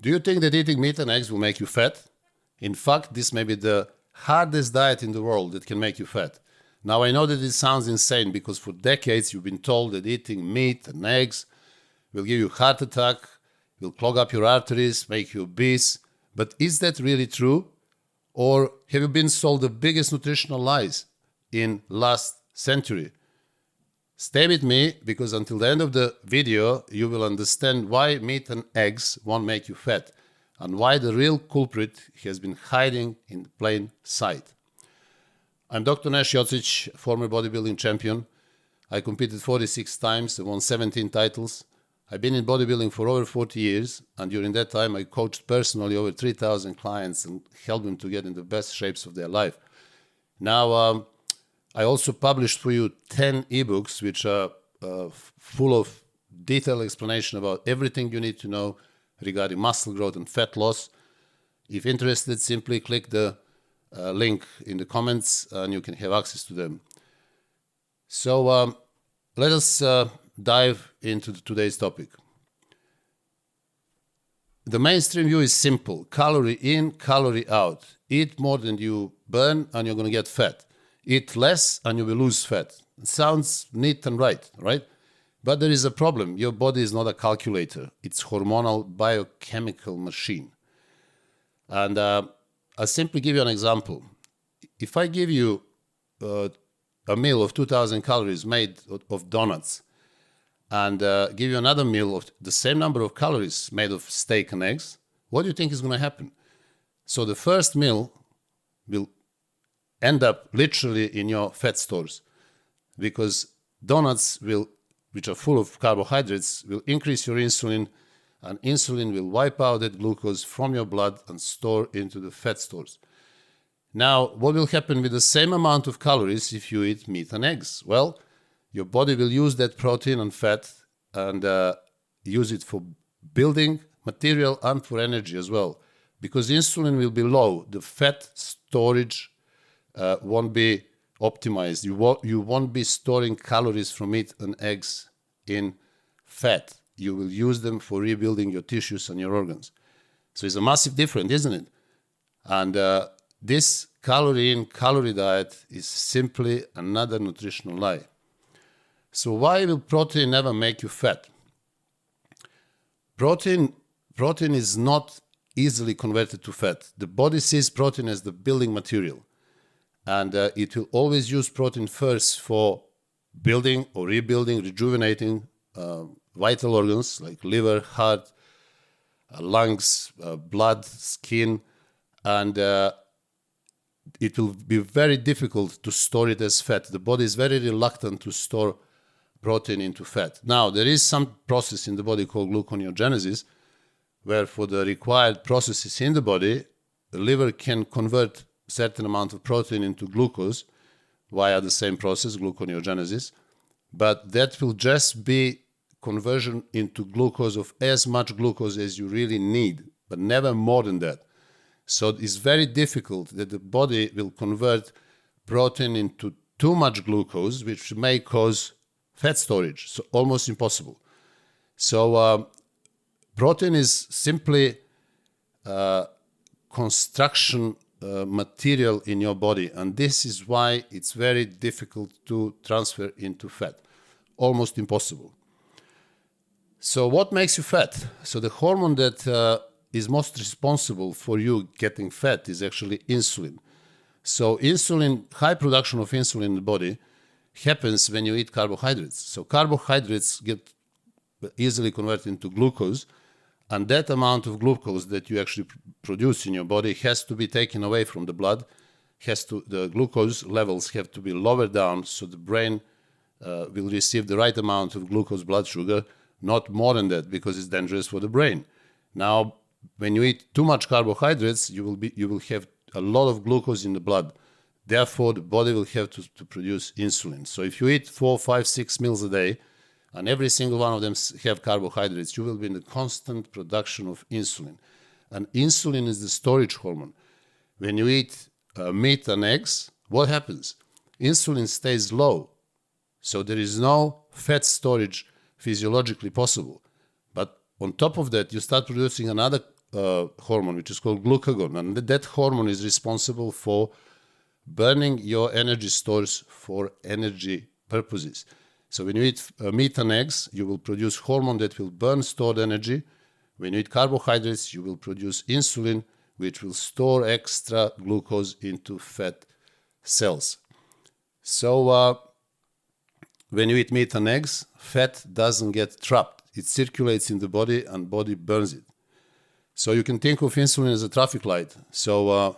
Do you think that eating meat and eggs will make you fat? In fact, this may be the hardest diet in the world that can make you fat. Now, I know that it sounds insane because for decades you've been told that eating meat and eggs will give you a heart attack, will clog up your arteries, make you obese. But is that really true? Or have you been sold the biggest nutritional lies in last century? Stay with me because until the end of the video, you will understand why meat and eggs won't make you fat and why the real culprit has been hiding in plain sight. I'm Dr. Nash Jocic, former bodybuilding champion. I competed 46 times and won 17 titles. I've been in bodybuilding for over 40 years, and during that time I coached personally over 3,000 clients and helped them to get in the best shapes of their life. Now, I also published for you 10 ebooks which are full of detailed explanation about everything you need to know regarding muscle growth and fat loss. If interested, simply click the link in the comments and you can have access to them. So let us dive into today's topic. The mainstream view is simple. Calorie in, calorie out. Eat more than you burn and you're going to get fat. Eat less and you will lose fat. It sounds neat and right? But there is a problem. Your body is not a calculator. It's hormonal biochemical machine. And I'll simply give you an example. If I give you a meal of 2,000 calories made of donuts and give you another meal of the same number of calories made of steak and eggs, what do you think is going to happen? So the first meal will end up literally in your fat stores because donuts which are full of carbohydrates, will increase your insulin, and insulin will wipe out that glucose from your blood and store into the fat stores. Now, what will happen with the same amount of calories if you eat meat and eggs? Well, your body will use that protein and fat and use it for building material and for energy as well. Because insulin will be low, the fat storage won't be optimized. You won't be storing calories from meat and eggs in fat. You will use them for rebuilding your tissues and your organs. So it's a massive difference, isn't it? And this calorie in, calorie diet is simply another nutritional lie. So why will protein never make you fat? Protein is not easily converted to fat. The body sees protein as the building material. And it will always use protein first for building or rebuilding, rejuvenating vital organs like liver, heart, lungs, blood, skin. And it will be very difficult to store it as fat. The body is very reluctant to store protein into fat. Now, there is some process in the body called gluconeogenesis, where for the required processes in the body, the liver can convert certain amount of protein into glucose via the same process, gluconeogenesis. But that will just be conversion into glucose of as much glucose as you really need, but never more than that. So it's very difficult that the body will convert protein into too much glucose, which may cause fat storage. So almost impossible. So protein is simply construction material in your body, and this is why it's very difficult to transfer into fat. Almost impossible. So what makes you fat? So the hormone that is most responsible for you getting fat is actually insulin. So insulin, high production of insulin in the body happens when you eat carbohydrates. So carbohydrates get easily converted into glucose, and that amount of glucose that you actually produce in your body has to be taken away from the blood. The glucose levels have to be lowered down so the brain will receive the right amount of glucose blood sugar, not more than that, because it's dangerous for the brain. Now, when you eat too much carbohydrates, you will have a lot of glucose in the blood. Therefore, the body will have to produce insulin. So if you eat 4, 5, 6 meals a day, and every single one of them have carbohydrates, you will be in the constant production of insulin. And insulin is the storage hormone. When you eat meat and eggs, what happens? Insulin stays low. So there is no fat storage physiologically possible. But on top of that, you start producing another hormone, which is called glucagon. And that hormone is responsible for burning your energy stores for energy purposes. So when you eat meat and eggs, you will produce hormone that will burn stored energy. When you eat carbohydrates, you will produce insulin, which will store extra glucose into fat cells. So when you eat meat and eggs, fat doesn't get trapped. It circulates in the body and body burns it. So you can think of insulin as a traffic light. So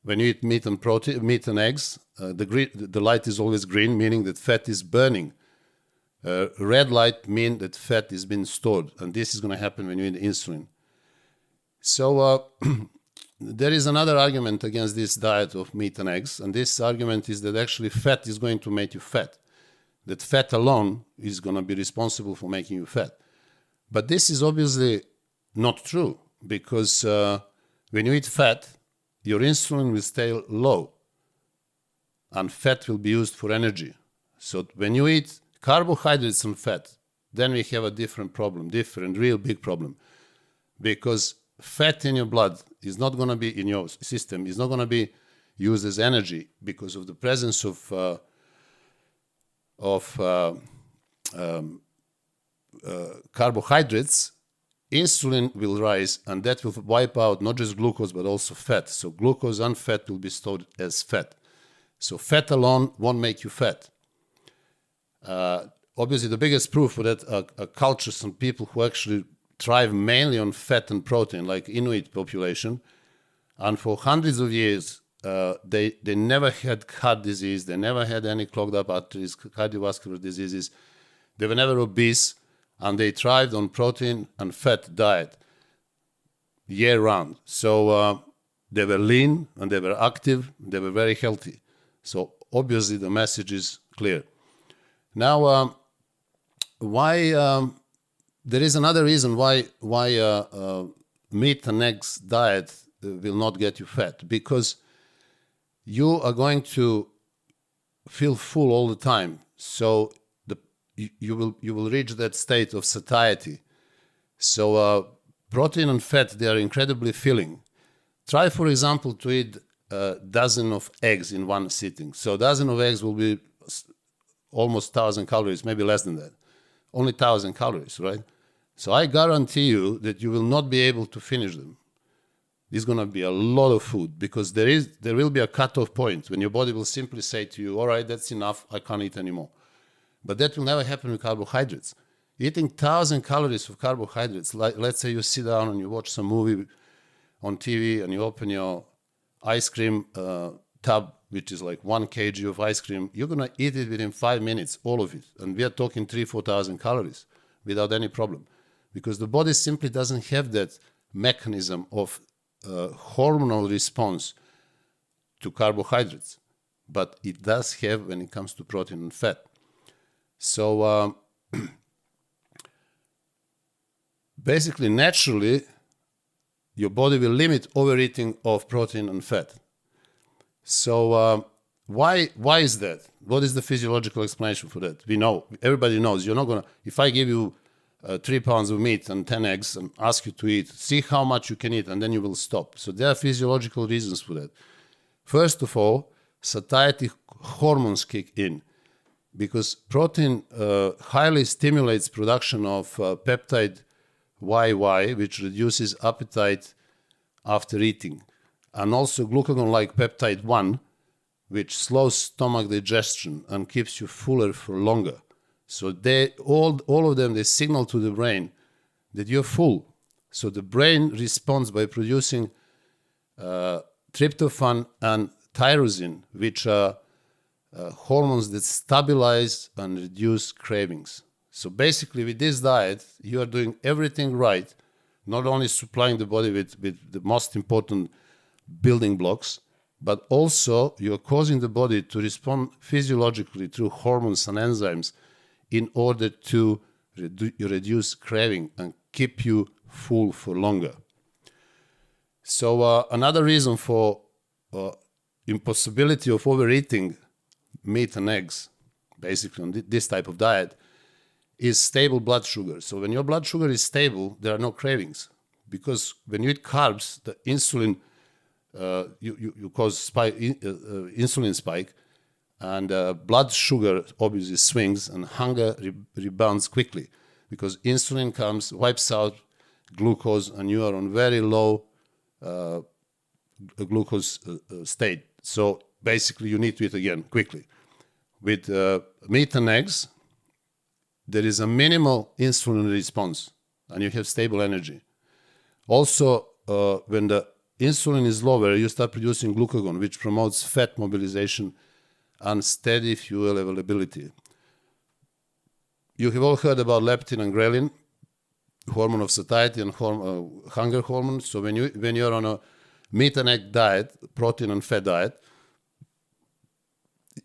when you eat meat and eggs, the light is always green, meaning that fat is burning. Red light means that fat is being stored, and this is going to happen when you eat insulin. So there is another argument against this diet of meat and eggs, and this argument is that actually fat is going to make you fat. That fat alone is going to be responsible for making you fat. But this is obviously not true, because when you eat fat, your insulin will stay low, and fat will be used for energy. So when you eat carbohydrates and fat, then we have a different problem, real big problem. Because fat in your blood is not going to be in your system, is not going to be used as energy because of the presence of carbohydrates. Insulin will rise, and that will wipe out not just glucose but also fat. So glucose and fat will be stored as fat. So fat alone won't make you fat. Obviously, the biggest proof for that are cultures and people who actually thrive mainly on fat and protein, like Inuit population. And for hundreds of years, they never had heart disease. They never had any clogged up arteries, cardiovascular diseases. They were never obese, and they thrived on protein and fat diet year round. So they were lean, and they were active, they were very healthy. So obviously the message is clear. Now, why there is another reason why meat and eggs diet will not get you fat, because you are going to feel full all the time. So you will reach that state of satiety. So protein and fat, they are incredibly filling. Try, for example, to eat a dozen of eggs in one sitting. So a dozen of eggs will be almost 1,000 calories, maybe less than that. Only 1,000 calories, right? So I guarantee you that you will not be able to finish them. It's going to be a lot of food, because there will be a cutoff point when your body will simply say to you, all right, that's enough, I can't eat anymore. But that will never happen with carbohydrates. Eating 1,000 calories of carbohydrates, like let's say you sit down and you watch some movie on TV and you open your ice cream tub, which is like 1 kg of ice cream, you're going to eat it within 5 minutes, all of it. And we are talking 3,000-4,000 calories without any problem, because the body simply doesn't have that mechanism of hormonal response to carbohydrates, but it does have when it comes to protein and fat. So basically, naturally, your body will limit overeating of protein and fat. So why is that? What is the physiological explanation for that? We know, everybody knows, you're not going to, if I give you 3 pounds of meat and 10 eggs and ask you to eat, see how much you can eat, and then you will stop. So there are physiological reasons for that. First of all, satiety hormones kick in, because protein highly stimulates production of peptide YY, which reduces appetite after eating, and also glucagon-like peptide 1, which slows stomach digestion and keeps you fuller for longer. So they all of them, they signal to the brain that you're full. So the brain responds by producing tryptophan and tyrosine, which are hormones that stabilize and reduce cravings. So basically, with this diet, you are doing everything right, not only supplying the body with the most important building blocks, but also you're causing the body to respond physiologically through hormones and enzymes in order to reduce craving and keep you full for longer. So another reason for impossibility of overeating meat and eggs, basically on this type of diet, is stable blood sugar. So when your blood sugar is stable, there are no cravings, because when you eat carbs, the insulin, you cause insulin spike, and blood sugar obviously swings, and hunger rebounds quickly because insulin wipes out glucose, and you are on very low glucose state. So basically, you need to eat again quickly. With meat and eggs, there is a minimal insulin response, and you have stable energy. Also, when the insulin is lower, you start producing glucagon, which promotes fat mobilization and steady fuel availability. You have all heard about leptin and ghrelin, hormone of satiety and hunger hormone. So when you're on a meat and egg diet, protein and fat diet,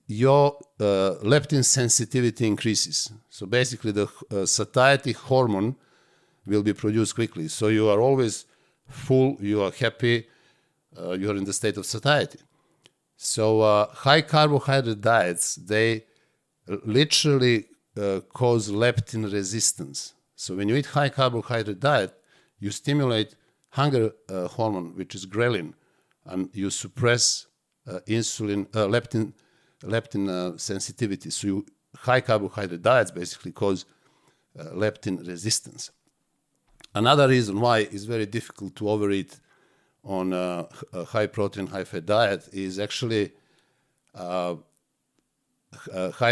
your leptin sensitivity increases. So basically, the satiety hormone will be produced quickly. So you are always full, you are happy, you are in the state of satiety. So high carbohydrate diets, they literally cause leptin resistance. So when you eat high carbohydrate diet, you stimulate hunger hormone, which is ghrelin, and you suppress leptin sensitivity. So high carbohydrate diets basically cause leptin resistance. Another reason why it's very difficult to overeat on a high protein, high fat diet is actually high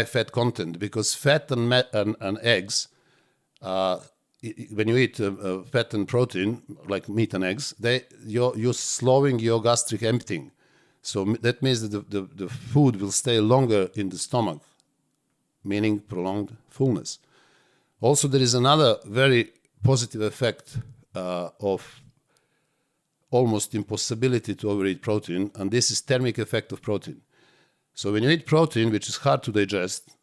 fat content, because fat and eggs, when you eat fat and protein like meat and eggs, you're slowing your gastric emptying. So that means that the food will stay longer in the stomach, meaning prolonged fullness. Also, there is another very positive effect of almost impossibility to overeat protein, and this is thermic effect of protein. So when you eat protein, which is hard to digest,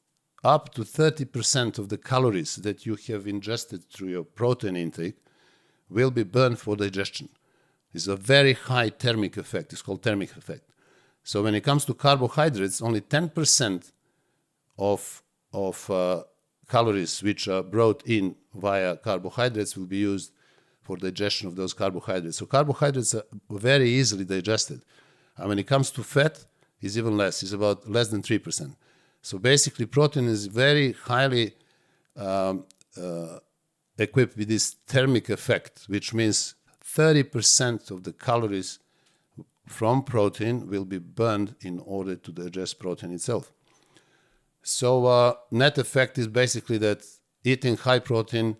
up to 30% of the calories that you have ingested through your protein intake will be burned for digestion. It's a very high thermic effect. It's called thermic effect. So when it comes to carbohydrates, only 10% of calories which are brought in via carbohydrates will be used for digestion of those carbohydrates. So carbohydrates are very easily digested. And when it comes to fat, it's even less. It's about less than 3%. So basically, protein is very highly equipped with this thermic effect, which means 30% of the calories from protein will be burned in order to digest protein itself. So net effect is basically that eating high protein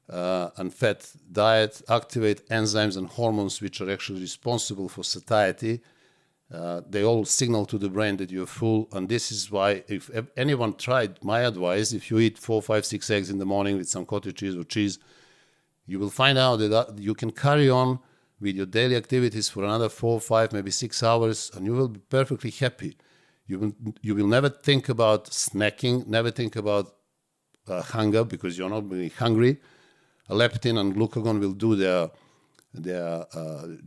and fat diet activate enzymes and hormones which are actually responsible for satiety. They all signal to the brain that you're full, and this is why if anyone tried my advice, if you eat 4, 5, 6 eggs in the morning with some cottage cheese or cheese, you will find out that you can carry on with your daily activities for another 4, 5, maybe 6 hours, and you will be perfectly happy. You will never think about snacking, never think about hunger, because you're not really hungry. Leptin and glucagon will do their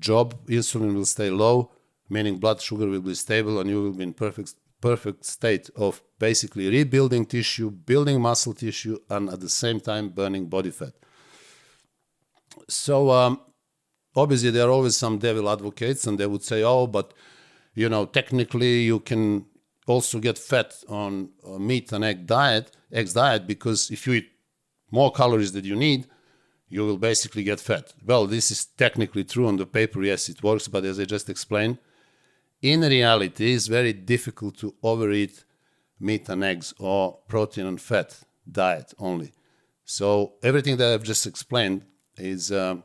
job. Insulin will stay low, meaning blood sugar will be stable, and you will be in perfect state of basically rebuilding tissue, building muscle tissue, and at the same time burning body fat. So obviously there are always some devil advocates, and they would say, oh, but technically you can also get fat on meat and eggs diet, because if you eat more calories than you need, you will basically get fat. Well, this is technically true on the paper. Yes, it works, but as I just explained, in reality, it's very difficult to overeat meat and eggs or protein and fat diet only. So everything that I've just explained is the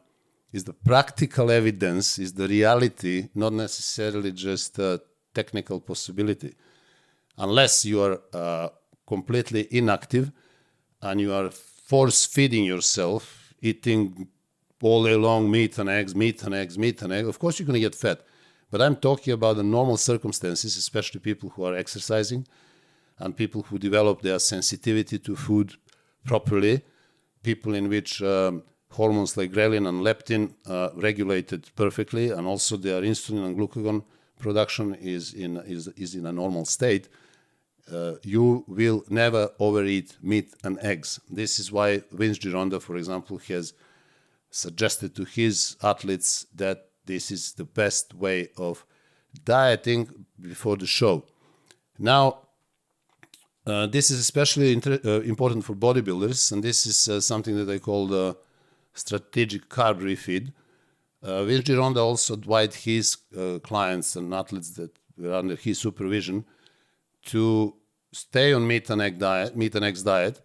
practical evidence, is the reality, not necessarily just a technical possibility. Unless you are completely inactive and you are force-feeding yourself, eating all day long meat and eggs, of course you're going to get fat. But I'm talking about the normal circumstances, especially people who are exercising and people who develop their sensitivity to food properly, people in which hormones like ghrelin and leptin are regulated perfectly, and also their insulin and glucagon production is in a normal state. You will never overeat meat and eggs. This is why Vince Gironda, for example, has suggested to his athletes that this is the best way of dieting before the show. Now, this is especially important for bodybuilders, and this is something that I call the strategic carb refeed. Vince Gironda also advised his clients and athletes that were under his supervision to stay on meat and eggs diet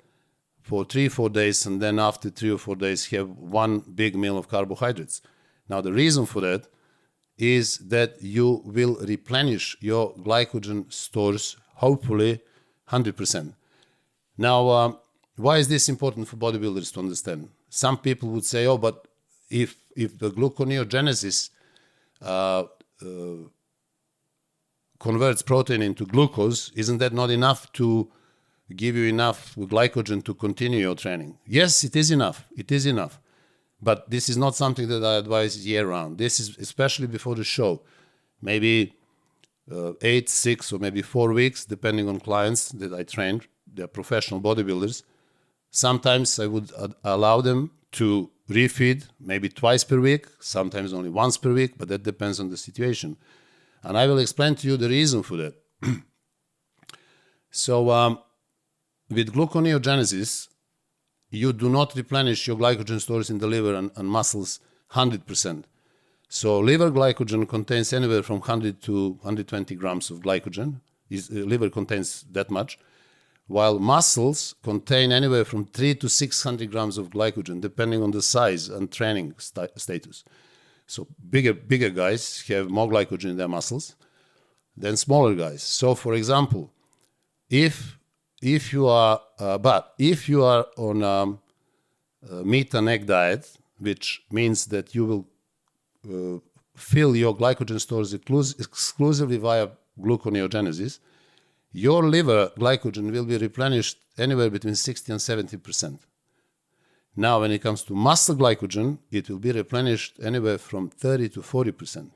for 3-4 days, and then after 3 or 4 days have one big meal of carbohydrates. Now the reason for that is that you will replenish your glycogen stores, hopefully 100%. Now, why is this important for bodybuilders to understand? Some people would say, oh, but if the gluconeogenesis converts protein into glucose, isn't that not enough to give you enough glycogen to continue your training? Yes, it is enough. It is enough. But this is not something that I advise year-round. This is especially before the show. Maybe 8, 6, or maybe 4 weeks, depending on clients that I trained. They're professional bodybuilders. Sometimes I would allow them to refeed maybe twice per week, sometimes only once per week, but that depends on the situation. And I will explain to you the reason for that. So with gluconeogenesis, you do not replenish your glycogen stores in the liver and muscles 100%. So liver glycogen contains anywhere from 100 to 120 grams of glycogen. Liver contains that much, while muscles contain anywhere from 300 to 600 grams of glycogen, depending on the size and training status. So bigger guys have more glycogen in their muscles than smaller guys. So, for example, if you are on a meat and egg diet, which means that you will fill your glycogen stores exclusively via gluconeogenesis, your liver glycogen will be replenished anywhere between 60 and 70%. Now, when it comes to muscle glycogen, it will be replenished anywhere from 30 to 40%.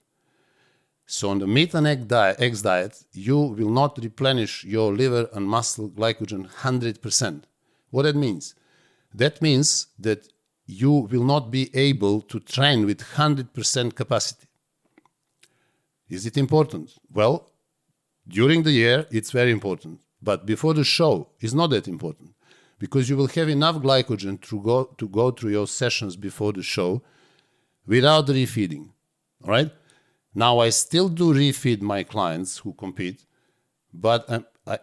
So on the meat and eggs diet, you will not replenish your liver and muscle glycogen 100%. What that means? That means that you will not be able to train with 100% capacity. Is it important? Well, during the year, it's very important. But before the show, it's not that important, because you will have enough glycogen to go through your sessions before the show without refeeding. All right? Now, I still do refeed my clients who compete, but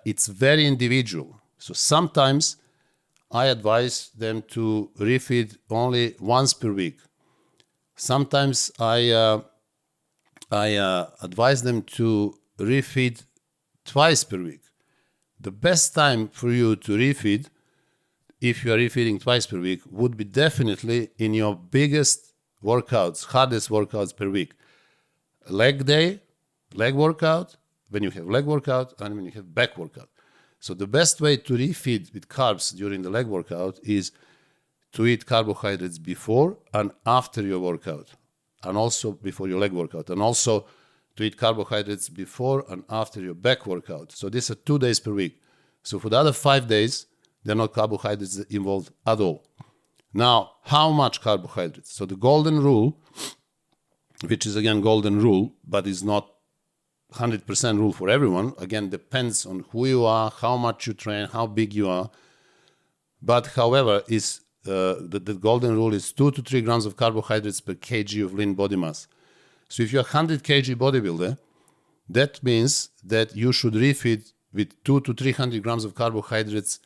it's very individual. So sometimes I advise them to refeed only once per week. Sometimes I advise them to refeed twice per week. The best time for you to refeed, if you are refeeding twice per week, would be definitely in your biggest workouts, hardest workouts per week. Leg day, leg workout, when you have leg workout, and when you have back workout. So the best way to refeed with carbs during the leg workout is to eat carbohydrates before and after your workout, and also before your leg workout, and also to eat carbohydrates before and after your back workout. So these are 2 days per week. So for the other 5 days, there are no carbohydrates involved at all. Now, how much carbohydrates? So the golden rule, which is again golden rule, but is not 100% rule for everyone, again depends on who you are, how much you train, how big you are. But however, is the golden rule is 2 to 3 grams of carbohydrates per kg of lean body mass. So if you're a 100 kg bodybuilder, that means that you should refeed with 200 to 300 grams of carbohydrates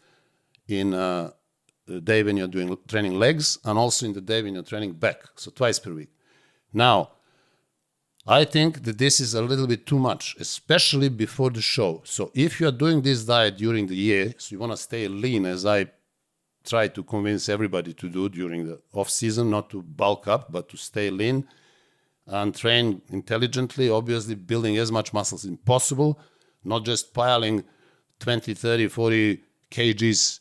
in the day when you're doing training legs, and also in the day when you're training back, so twice per week. Now, I think that this is a little bit too much, especially before the show. So if you're doing this diet during the year, so you want to stay lean, as I try to convince everybody to do during the off-season, not to bulk up, but to stay lean and train intelligently, obviously building as much muscles as possible, not just piling 20, 30, 40 kgs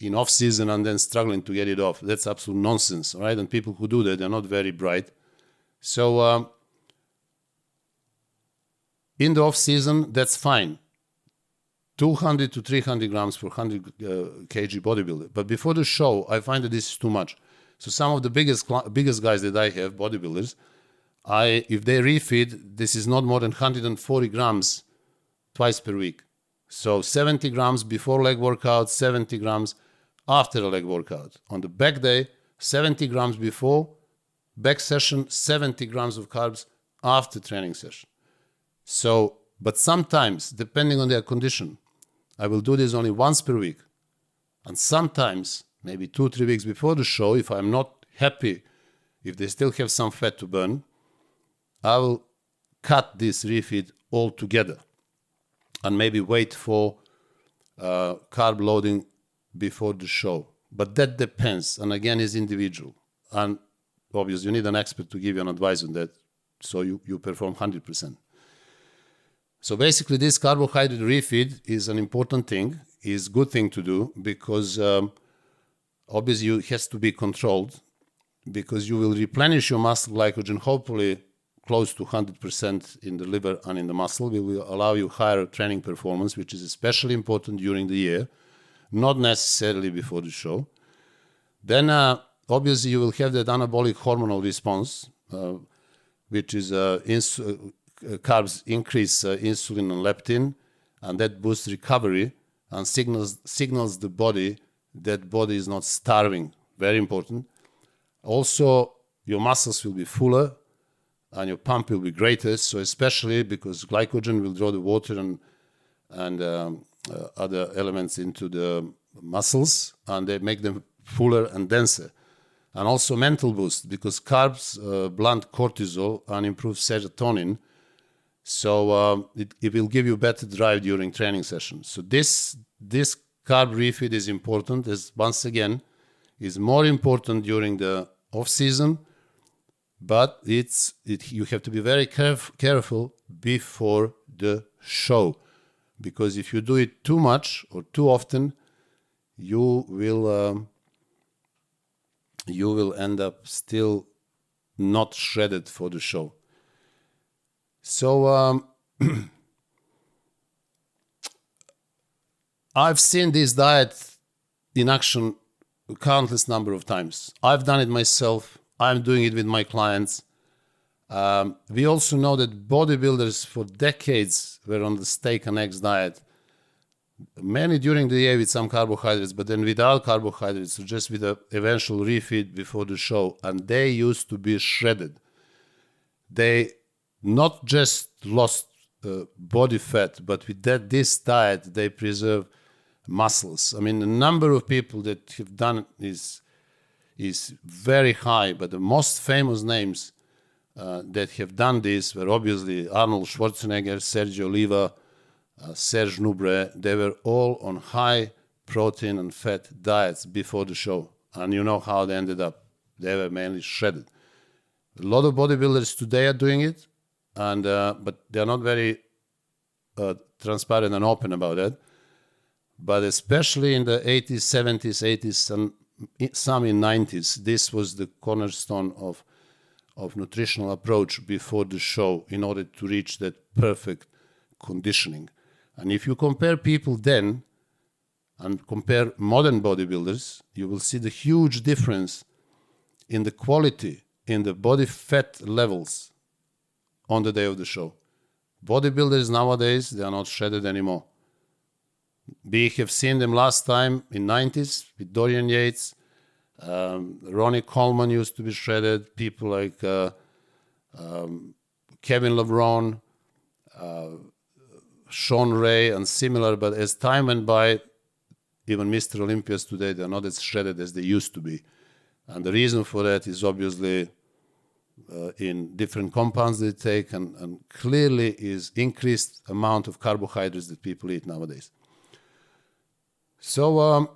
in off-season and then struggling to get it off. That's absolute nonsense, right? And people who do that, they're not very bright. So in the off-season, that's fine. 200 to 300 grams for 100 kg bodybuilder. But before the show, I find that this is too much. So some of the biggest guys that I have, bodybuilders, if they refeed, this is not more than 140 grams twice per week. So 70 grams before leg workout, 70 grams after a leg workout. On the back day, 70 grams before back session, 70 grams of carbs after training session. So, but sometimes, depending on their condition, I will do this only once per week. And sometimes, maybe 2-3 weeks before the show, if I'm not happy, if they still have some fat to burn, I will cut this refeed altogether and maybe wait for carb loading before the show. But that depends, and again, is individual. And obviously, you need an expert to give you an advice on that, so you perform 100%. So basically, this carbohydrate refeed is an important thing, is a good thing to do, because obviously it has to be controlled, because you will replenish your muscle glycogen, hopefully close to 100% in the liver and in the muscle. It will allow you higher training performance, which is especially important during the year, not necessarily before the show. Then obviously you will have that anabolic hormonal response, which is carbs increase insulin and leptin, and that boosts recovery and signals the body that body is not starving. Very important. Also, your muscles will be fuller and your pump will be greater. So especially because glycogen will draw the water and other elements into the muscles, and they make them fuller and denser. And also mental boost, because carbs blunt cortisol and improve serotonin. So it will give you better drive during training sessions. So this carb refeed is important. As once again, is more important during the off season, but you have to be very careful before the show, because if you do it too much or too often, you will end up still not shredded for the show. So I've seen this diet in action a countless number of times. I've done it myself. I'm doing it with my clients. We also know that bodybuilders for decades were on the steak and eggs diet. Many during the year with some carbohydrates, but then without carbohydrates, so just with an eventual refeed before the show. And they used to be shredded. They not just lost body fat, but with this diet, they preserve muscles. I mean, the number of people that have done it is very high, but the most famous names that have done this were obviously Arnold Schwarzenegger, Sergio Oliva, Serge Nubre. They were all on high protein and fat diets before the show. And you know how they ended up. They were mainly shredded. A lot of bodybuilders today are doing it, and but they're not very transparent and open about it. But especially in the 80s, 70s, 80s, and some in 90s, this was the cornerstone of nutritional approach before the show in order to reach that perfect conditioning. And if you compare people then and compare modern bodybuilders, you will see the huge difference in the quality, in the body fat levels on the day of the show. Bodybuilders nowadays, they are not shredded anymore. We have seen them last time in 90s with Dorian Yates. Ronnie Coleman used to be shredded. People like Kevin LeBron, Sean Ray, and similar. But as time went by, even Mr. Olympias today, they're not as shredded as they used to be. And the reason for that is obviously in different compounds they take, and clearly is increased amount of carbohydrates that people eat nowadays. So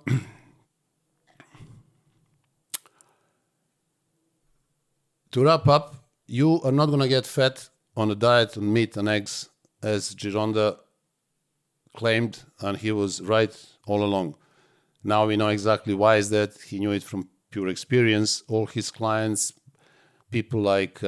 to wrap up, you are not going to get fat on a diet on meat and eggs, as Gironda claimed, and he was right all along. Now we know exactly why is that. He knew it from pure experience. All his clients, people like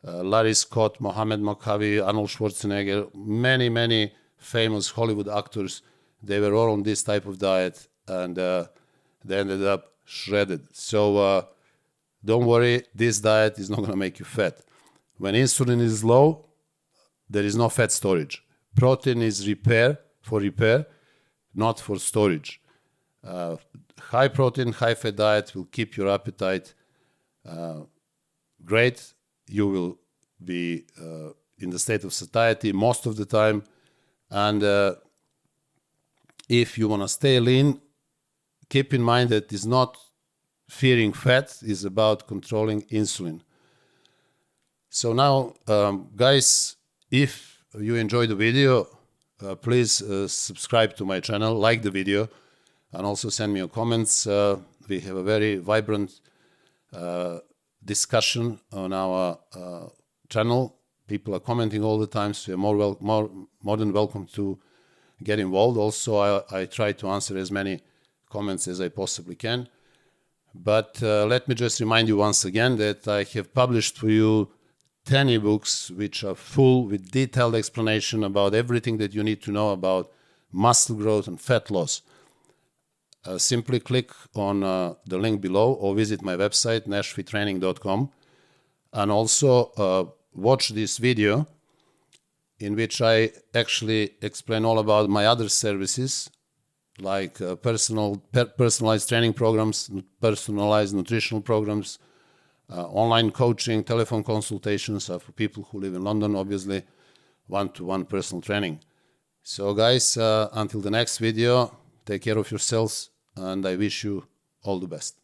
Larry Scott, Mohammed Makawi, Arnold Schwarzenegger, many famous Hollywood actors, they were all on this type of diet, and they ended up shredded. So don't worry, this diet is not going to make you fat. When insulin is low, there is no fat storage. Protein is for repair, not for storage. High protein, high fat diet will keep your appetite great. You will be in the state of satiety most of the time. And if you want to stay lean, keep in mind that it's not fearing fat, it's about controlling insulin. So now, guys, if you enjoyed the video, please subscribe to my channel, like the video, and also send me your comments. We have a very vibrant discussion on our channel. People are commenting all the time, so you're more than welcome to get involved. Also, I try to answer as many comments as I possibly can. But let me just remind you once again that I have published for you 10 ebooks which are full with detailed explanation about everything that you need to know about muscle growth and fat loss. Simply click on the link below or visit my website, nashfittraining.com, and also watch this video in which I actually explain all about my other services like personalized training programs, personalized nutritional programs, online coaching, telephone consultations for people who live in London, obviously, one-to-one personal training. So guys, until the next video, take care of yourselves, and I wish you all the best.